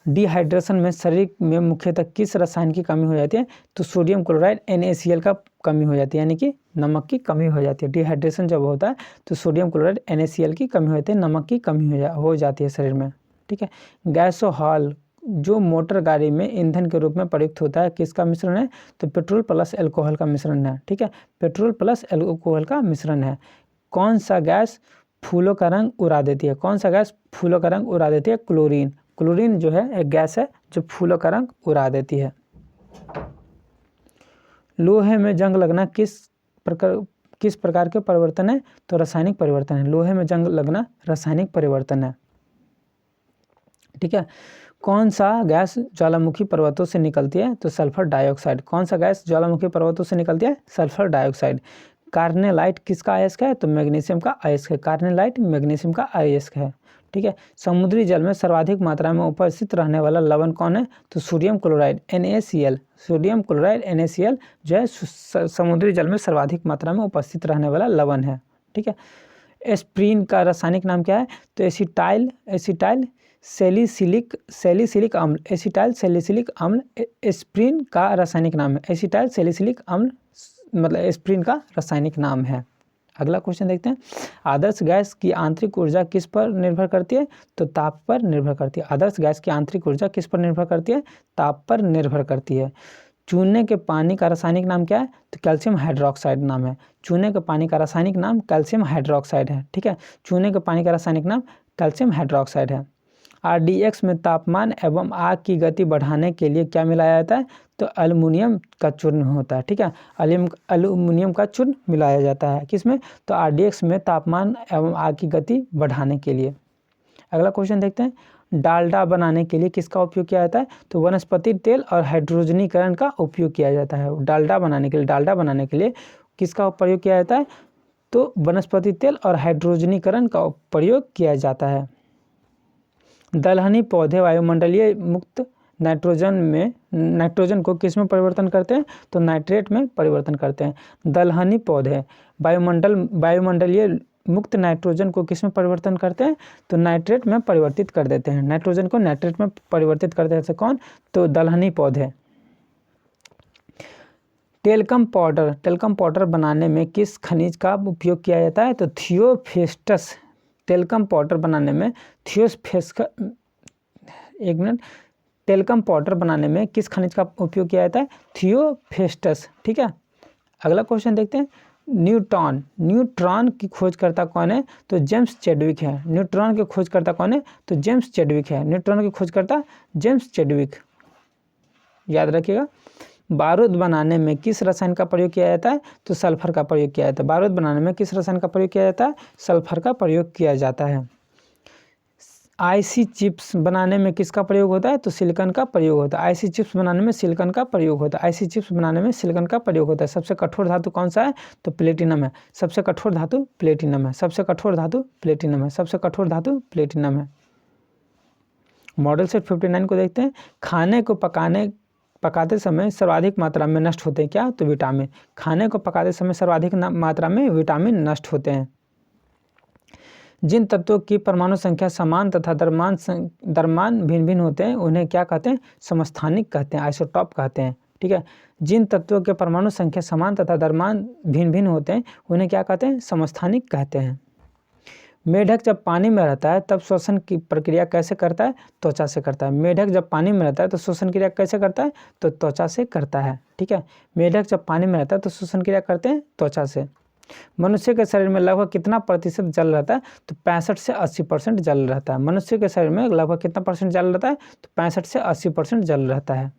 डिहाइड्रेशन में शरीर में मुख्यतः किस रसायन की कमी हो जाती है? तो सोडियम क्लोराइड NaCl का कमी हो जाती है, यानी कि नमक की कमी हो जाती है। डिहाइड्रेशन जब होता है तो सोडियम क्लोराइड NaCl की कमी होती है, नमक की कमी हो जाती है शरीर में। ठीक है, गैसोहॉल जो मोटर गाड़ी में ईंधन के रूप में प्रयुक्त होता है किसका मिश्रण है? तो पेट्रोल प्लस एल्कोहल का मिश्रण है। ठीक है, पेट्रोल प्लस एल्कोहल का मिश्रण है। कौन सा गैस फूलों का रंग उड़ा देती है? कौन सा गैस फूलों का रंग उड़ा देती है? क्लोरीन। क्लोरीन जो है एक गैस है जो फूलों का रंग उड़ा देती है। लोहे में जंग लगना किस प्रकार के परिवर्तन है? तो रासायनिक परिवर्तन है। लोहे में जंग लगना रासायनिक परिवर्तन है। ठीक है, कौन सा गैस ज्वालामुखी पर्वतों से निकलती है? तो सल्फर डाइऑक्साइड। कौन सा गैस ज्वालामुखी पर्वतों से निकलती है? Sulphur dioxide. कार्नेलाइट किसका अयस्क है? तो मैग्नीशियम का अयस्क है। कार्नेलाइट मैग्नीशियम का अयस्क है। ठीक है, समुद्री जल में सर्वाधिक मात्रा में उपस्थित रहने वाला लवण कौन है? तो sodium chloride NaCl। Sodium chloride NaCl जो है समुद्री जल में सर्वाधिक मात्रा में उपस्थित रहने वाला लवण है। ठीक है, एस्प्रिन का रासायनिक नाम क्या है? तो एसिटाइल सैलिसिलिक अम्ल। एसिटाइल सैलिसिलिक अम्ल एस्प्रिन का रासायनिक नाम है। एसिटाइल सैलिसिलिक अम्ल मतलब एस्प्रिन का रासायनिक नाम है। अगला क्वेश्चन देखते हैं। आदर्श गैस की आंतरिक ऊर्जा किस पर निर्भर करती है? तो ताप पर निर्भर करती है। आदर्श गैस की आंतरिक ऊर्जा किस पर निर्भर करती है? ताप पर निर्भर करती है। चूने के पानी का रासायनिक नाम क्या है? तो कैल्शियम हाइड्रोक्साइड नाम है। चूने के पानी का रासायनिक नाम कैल्शियम हाइड्रोक्साइड है। ठीक है, चूने के पानी का रासायनिक नाम कैल्शियम हाइड्रोक्साइड है। RDX में तापमान एवं आग की गति बढ़ाने के लिए क्या मिलाया जाता है? तो एल्युमिनियम का चूर्ण होता है। ठीक है, एल्युमिनियम का चूर्ण मिलाया जाता है किसमें? तो RDX में तापमान एवं आग की गति बढ़ाने के लिए। अगला क्वेश्चन देखते हैं। डालडा बनाने के लिए किसका उपयोग किया जाता है? तो वनस्पति तेल और हाइड्रोजनीकरण का उपयोग किया जाता है। डालडा बनाने के लिए किसका प्रयोग किया जाता है? तो वनस्पति तेल और हाइड्रोजनीकरण का प्रयोग किया जाता है। दलहनी पौधे वायुमंडलीय मुक्त नाइट्रोजन को किस में परिवर्तन करते हैं? तो नाइट्रेट में परिवर्तन करते हैं। दलहनी पौधे वायुमंडलीय मुक्त नाइट्रोजन को किस में परिवर्तन करते हैं? तो नाइट्रेट में परिवर्तित कर देते हैं। नाइट्रोजन को नाइट्रेट में परिवर्तित कर देते हैं। कौन? तो दलहनी पौधे। टेल्कम पाउडर बनाने में किस खनिज का उपयोग किया जाता है? तो थियोफेस्टस। टेल्कम पाउडर बनाने में टेल्कम पाउडर बनाने में किस खनिज का उपयोग किया जाता है? थियोफेस्टस। ठीक है, अगला क्वेश्चन देखते हैं। न्यूट्रॉन की खोजकर्ता कौन है? तो जेम्स चैडविक है। न्यूट्रॉन की खोजकर्ता कौन है? तो जेम्स चैडविक है। न्यूट्रॉन की खोजकर्ता जेम्स चैडविक, याद रखिएगा। बारूद बनाने में किस रसायन का प्रयोग किया जाता है? तो सल्फर का प्रयोग किया जाता है। बारूद बनाने में किस रसायन का प्रयोग किया जाता है? सल्फर का प्रयोग किया जाता है। आईसी चिप्स बनाने में किसका प्रयोग होता है? तो सिलिकॉन का प्रयोग होता है। आईसी चिप्स बनाने में सिलिकॉन का प्रयोग होता है। आईसी चिप्स बनाने में सिलिकॉन का प्रयोग होता है। सबसे कठोर धातु कौन सा है? तो प्लेटिनम है। सबसे कठोर धातु प्लेटिनम है। सबसे कठोर धातु प्लेटिनम है। सबसे कठोर धातु प्लेटिनम है। मॉडल सेट 59 को देखते हैं। खाने को पकाते समय सर्वाधिक मात्रा में नष्ट होते हैं क्या? तो विटामिन। खाने को पकाते समय सर्वाधिक मात्रा में विटामिन नष्ट होते हैं। जिन तत्वों की परमाणु संख्या समान तथा द्रव्यमान भिन्न भिन्न होते हैं उन्हें क्या कहते हैं? समस्थानिक कहते हैं, आइसोटॉप कहते हैं। ठीक है, जिन तत्वों के परमाणु संख्या समान तथा द्रव्यमान भिन्न भिन्न होते हैं उन्हें क्या कहते हैं? समस्थानिक कहते हैं। मेढक जब पानी में रहता है तब श्वसन की प्रक्रिया कैसे करता है? त्वचा से करता है। मेढक जब पानी में रहता है तो श्वसन क्रिया कैसे करता है? तो त्वचा से करता है। ठीक है, मेढक जब पानी में रहता है तो श्वसन क्रिया करते हैं त्वचा से। मनुष्य के शरीर में लगभग कितना प्रतिशत जल रहता है? तो 65 से 80% जल रहता है। मनुष्य के शरीर में लगभग कितना परसेंट जल रहता है? तो 65 से 80% जल रहता है।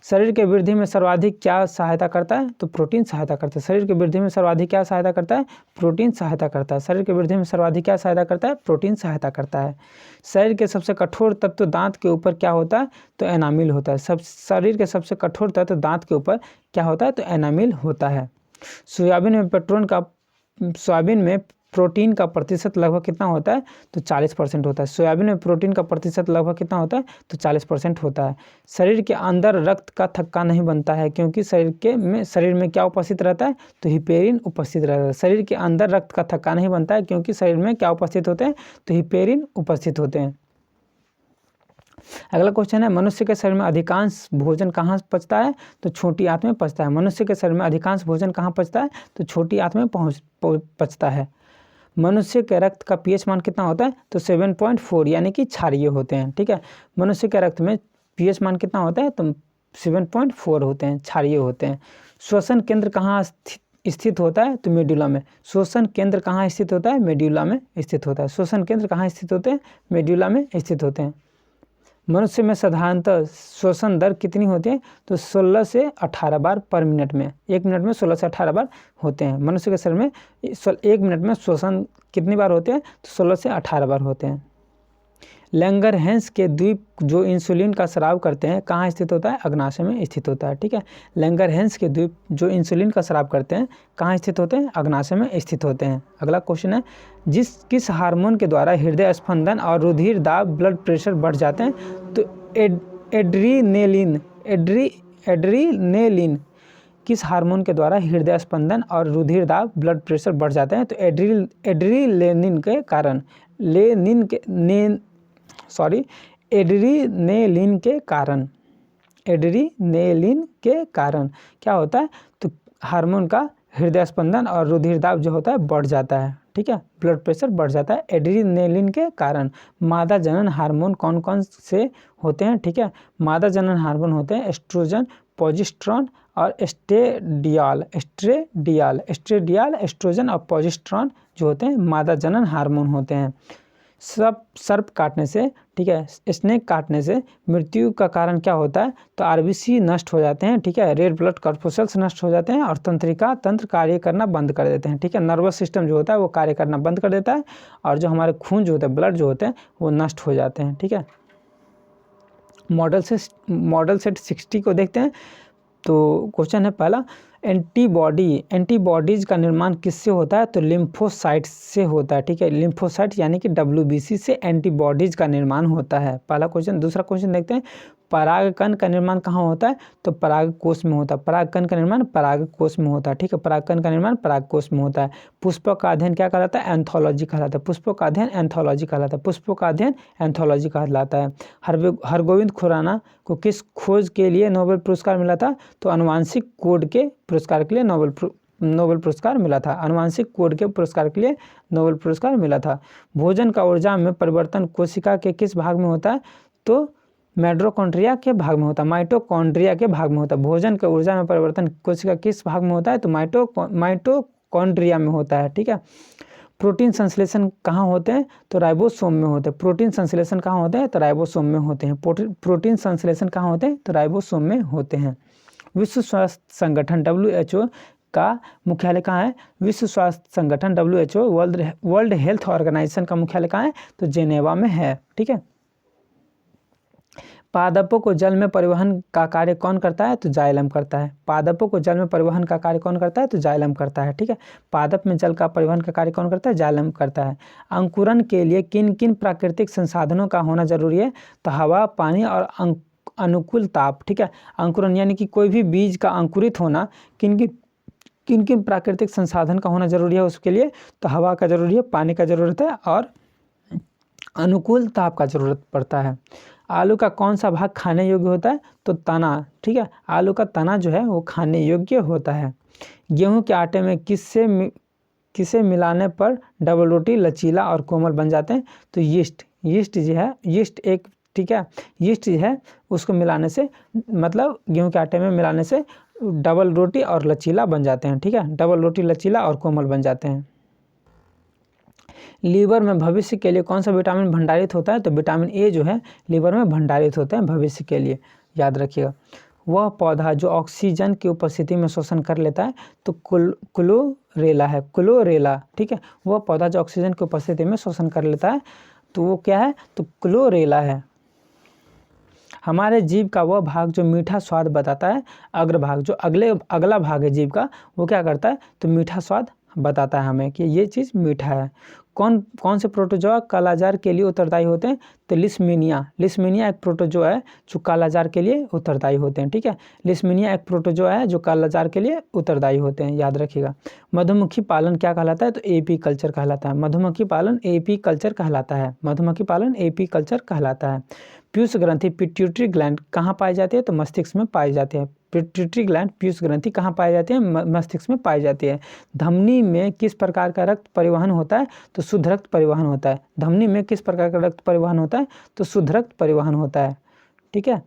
शरीर के वृद्धि में सर्वाधिक क्या सहायता करता है? तो प्रोटीन सहायता करता है। शरीर की वृद्धि में सर्वाधिक क्या सहायता करता है? प्रोटीन सहायता करता है। शरीर की वृद्धि में सर्वाधिक क्या सहायता करता है? प्रोटीन सहायता करता है। शरीर के सबसे कठोर तत्व दांत के ऊपर क्या होता है? तो एनामिल होता है। शरीर के सबसे कठोर तत्व दांत के ऊपर क्या होता है? तो एनामिल होता है। सोयाबीन में प्रोटीन का प्रतिशत लगभग कितना होता है? तो 40% होता है। सोयाबीन में प्रोटीन का प्रतिशत लगभग कितना होता है? तो 40% होता है। शरीर के अंदर रक्त का थक्का नहीं बनता है क्योंकि शरीर में क्या उपस्थित रहता है? तो हिपेरिन उपस्थित रहता है। शरीर के अंदर रक्त का थक्का नहीं बनता है क्योंकि शरीर में क्या उपस्थित होते हैं? तो हिपेरिन उपस्थित होते हैं। अगला क्वेश्चन है, मनुष्य के शरीर में अधिकांश भोजन कहाँ पचता है? तो छोटी आंत में पचता है। मनुष्य के शरीर में अधिकांश भोजन कहाँ पचता है? तो छोटी आंत में पचता है। मनुष्य के रक्त का पीएच मान कितना होता है? तो 7.4 यानी कि क्षारीय होते हैं। ठीक है, मनुष्य के रक्त में पीएच मान कितना होता है? तो 7.4 होते हैं, क्षारीय होते हैं। श्वसन केंद्र कहाँ स्थित होता है? तो मेडुला में। श्वसन केंद्र कहाँ स्थित होता है? मेडुला में स्थित होता है। श्वसन केंद्र कहाँ स्थित होते हैं? मेडुला में स्थित होते हैं। मनुष्य में साधारणतः श्वसन दर कितनी होती है? तो 16 से 18 बार पर मिनट में। 1 मिनट में 16 से 18 बार होते हैं। मनुष्य के शरीर में 1 मिनट में श्वसन कितनी बार होते हैं? तो 16 से 18 बार होते हैं। लैंगरहैंस के द्वीप जो इंसुलिन का स्राव करते हैं कहाँ स्थित होता है? अग्नाशय में स्थित होता है। ठीक है, लैंगरहैंस के द्वीप जो इंसुलिन का स्राव करते हैं कहाँ स्थित होते हैं? अग्नाशय में स्थित होते हैं। अगला क्वेश्चन है, किस हार्मोन के द्वारा हृदय स्पंदन और रुधिर दाब ब्लड प्रेशर बढ़ जाते हैं? तो एड्रीनेलिन किस हार्मोन के द्वारा हृदय स्पंदन और रुधिर दाब ब्लड प्रेशर बढ़ जाते हैं? तो एड्रीनेलिन के कारण एड्रीनेलिन के कारण क्या होता है? तो हार्मोन का हृदय स्पंदन और रुधिर दाब जो होता है बढ़ जाता है। ठीक है, ब्लड प्रेशर बढ़ जाता है एड्रीनेलिन के कारण। मादा जनन हार्मोन कौन कौन से होते हैं? ठीक है, मादा जनन हार्मोन होते हैं एस्ट्रोजन, प्रोजेस्टेरॉन और एस्ट्रेडियाल, एस्ट्रोजन और प्रोजेस्टेरॉन जो होते हैं मादा जनन हार्मोन होते हैं। सर्प काटने से, ठीक है, स्नेक काटने से मृत्यु का कारण क्या होता है? तो आरबीसी नष्ट हो जाते हैं। ठीक है, रेड ब्लड कॉर्पोसल्स नष्ट हो जाते हैं और तंत्र कार्य करना बंद कर देते हैं। ठीक है, नर्वस सिस्टम जो होता है वो कार्य करना बंद कर देता है और जो हमारे खून जो होता है, ब्लड जो होते हैं वो नष्ट हो जाते हैं। ठीक है, मॉडल सेट 60 को देखते हैं। तो क्वेश्चन है पहला, एंटीबॉडीज का निर्माण किससे होता है? तो लिम्फोसाइट से होता है। ठीक है, लिम्फोसाइट यानी कि WBC से एंटीबॉडीज का निर्माण होता है, पहला क्वेश्चन। दूसरा क्वेश्चन देखते हैं, परागकण का निर्माण कहाँ होता है? तो परागकोश में होता है। परागकण का निर्माण परागकोश में होता है, ठीक है। परागकण का निर्माण परागकोश में होता है। पुष्पों का अध्ययन क्या कहलाता है? एंथोलॉजी कहलाता है। पुष्पों का अध्ययन एंथोलॉजी कहलाता है। पुष्पों का अध्ययन एंथोलॉजी कहलाता है। हरगोविंद खुराना को किस खोज के लिए नोबेल पुरस्कार मिला था? तो आनुवांशिक कोड के पुरस्कार के लिए नोबेल पुरस्कार मिला था। आनुवांशिक कोड के पुरस्कार के लिए नोबेल पुरस्कार मिला था। भोजन का ऊर्जा में परिवर्तन कोशिका के किस भाग में होता है? तो माइटोकॉन्ड्रिया के भाग में होता है। माइटोकॉन्ड्रिया के भाग में होता है। भोजन के ऊर्जा में परिवर्तन कोशिका किस भाग में होता है? तो माइटोकॉन्ड्रिया में होता है, ठीक है। प्रोटीन संश्लेषण कहाँ होते हैं? तो राइबोसोम में होते हैं। प्रोटीन संश्लेषण कहाँ होते हैं? तो राइबोसोम में होते हैं। प्रोटीन संश्लेषण कहाँ होते हैं? तो राइबोसोम में होते हैं। विश्व स्वास्थ्य संगठन WHO का मुख्यालय कहाँ है? विश्व स्वास्थ्य संगठन WHO वर्ल्ड हेल्थ ऑर्गेनाइजेशन का मुख्यालय कहाँ है? तो जेनेवा में है, ठीक है। पादपों को जल में परिवहन का कार्य कौन करता है? तो जाइलम करता है। पादपों को जल में परिवहन का कार्य कौन करता है? तो जाइलम करता है, ठीक है। पादप में जल का परिवहन का कार्य कौन करता है? जाइलम करता है। अंकुरन के लिए किन किन प्राकृतिक संसाधनों का होना जरूरी है? तो हवा, पानी और अनुकूल ताप, ठीक है। अंकुरन यानी कि कोई भी बीज का अंकुरित होना किन किन प्राकृतिक संसाधन का होना जरूरी है उसके लिए? तो हवा का जरूरी है, पानी का जरूरत है और अनुकूल ताप का जरूरत पड़ता है। आलू का कौन सा भाग खाने योग्य होता है? तो तना, ठीक है। आलू का तना जो है वो खाने योग्य होता है। गेहूं के आटे में किसे मिलाने पर डबल रोटी लचीला और कोमल बन जाते हैं? तो यीस्ट जो है, यीस्ट एक, ठीक है, यीस्ट जो है उसको मिलाने से, मतलब गेहूं के आटे में मिलाने से डबल रोटी और लचीला बन जाते हैं, ठीक है। डबल रोटी लचीला और कोमल बन जाते हैं। लीवर में भविष्य के लिए कौन सा विटामिन भंडारित होता है? तो विटामिन ए जो है लीवर में भंडारित होता है भविष्य के लिए, याद रखिएगा। वह पौधा जो ऑक्सीजन की उपस्थिति में शोषण कर लेता है तो क्लोरेला है, क्लोरेला, ठीक है। वह पौधा जो ऑक्सीजन की उपस्थिति में शोषण कर लेता है तो वो क्या है? तो क्लोरेला है। हमारे जीभ का वह भाग जो मीठा स्वाद बताता है, अग्रभाग जो अगला भाग है जीभ का, वो क्या करता है? तो मीठा स्वाद बताता है हमें कि ये चीज़ मीठा है। कौन से प्रोटोजोआ कालाजार के लिए उत्तरदायी होते हैं? तो लिस्मीनिया एक प्रोटोजोआ है जो कालाजार के लिए उत्तरदायी होते हैं, ठीक है। लिस्मीनिया एक प्रोटोजोआ है जो कालाजार के लिए उत्तरदायी होते हैं, याद रखिएगा। मधुमक्खी पालन क्या कहलाता है? तो एपी कल्चर कहलाता है। मधुमक्खी पालन एपी कल्चर कहलाता है। मधुमक्खी पालन एपी कल्चर कहलाता है। पीयूष ग्रंथि पिट्यूटरी ग्लैंड कहाँ पाई जाती है? तो मस्तिष्क में पाई जाती है। पिट्यूटरी ग्लैंड पीयूष ग्रंथि कहाँ पाई जाती है? मस्तिष्क में पाई जाती है। धमनी में किस प्रकार का रक्त परिवहन होता है? तो शुद्ध रक्त परिवहन होता है। धमनी में किस प्रकार का रक्त परिवहन होता है? तो शुद्ध रक्त परिवहन होता है, ठीक है।